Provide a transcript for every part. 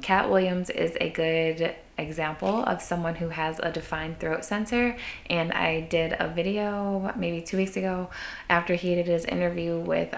Cat Williams is a good example of someone who has a defined throat center, and I did a video maybe 2 weeks ago after he did his interview with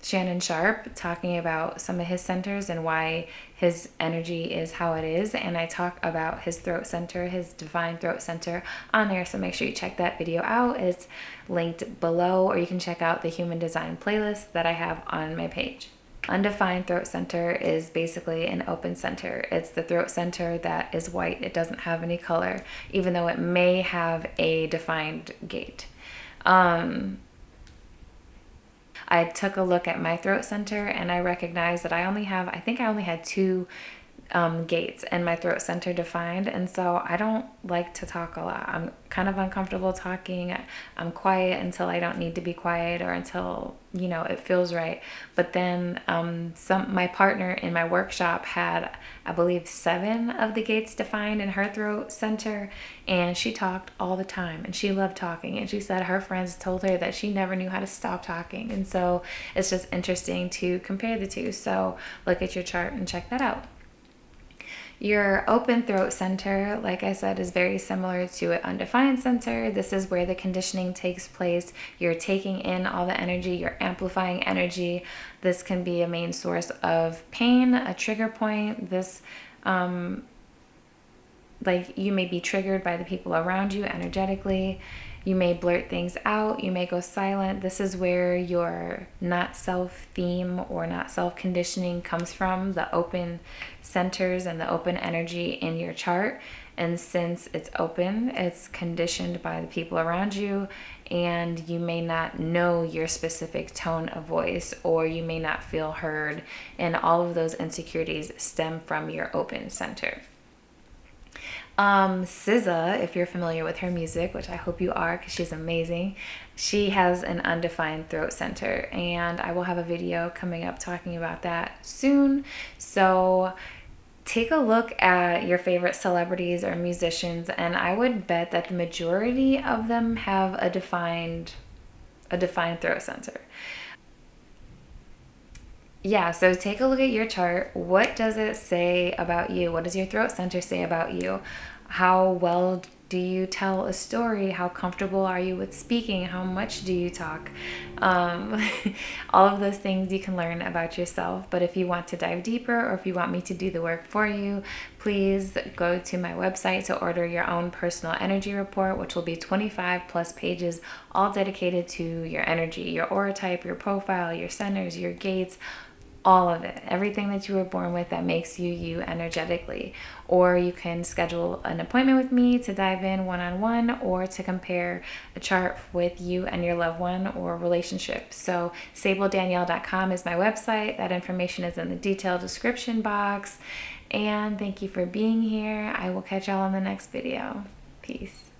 Shannon Sharp, talking about some of his centers and why his energy is how it is, and I talk about his throat center, his defined throat center on there, so make sure you check that video out. It's linked below, or you can check out the human design playlist that I have on my page. Undefined throat center is basically an open center. It's the throat center that is white. It doesn't have any color, even though it may have a defined gate. I took a look at my throat center and I recognized that I think I only had two gates and my throat center defined, and so I don't like to talk a lot. I'm kind of uncomfortable talking. I'm quiet until I don't need to be quiet, or until, you know, it feels right. But then my partner in my workshop had, I believe, 7 of the gates defined in her throat center, and she talked all the time and she loved talking, and she said her friends told her that she never knew how to stop talking. And so it's just interesting to compare the two. So look at your chart and check that out. Your open throat center, like I said, is very similar to an undefined center. This is where the conditioning takes place. You're taking in all the energy, you're amplifying energy. This can be a main source of pain, a trigger point. This, like, you may be triggered by the people around you energetically. You may blurt things out. You may go silent. This is where your not self theme or not self conditioning comes from, the open centers and the open energy in your chart. And since it's open, it's conditioned by the people around you, and you may not know your specific tone of voice, or you may not feel heard. And all of those insecurities stem from your open center. SZA, if you're familiar with her music, which I hope you are because she's amazing, she has an undefined throat center, and I will have a video coming up talking about that soon. So take a look at your favorite celebrities or musicians, and I would bet that the majority of them have a defined throat center. Yeah, so take a look at your chart. What does it say about you? What does your throat center say about you? How well do you tell a story? How comfortable are you with speaking? How much do you talk? All of those things you can learn about yourself. But if you want to dive deeper, or if you want me to do the work for you, please go to my website to order your own personal energy report, which will be 25 plus pages, all dedicated to your energy, your aura type, your profile, your centers, your gates, all of it, everything that you were born with that makes you you energetically. Or you can schedule an appointment with me to dive in one-on-one, or to compare a chart with you and your loved one or relationship. So sabledanielle.com is my website. That information is in the detailed description box. And thank you for being here. I will catch y'all in the next video. Peace.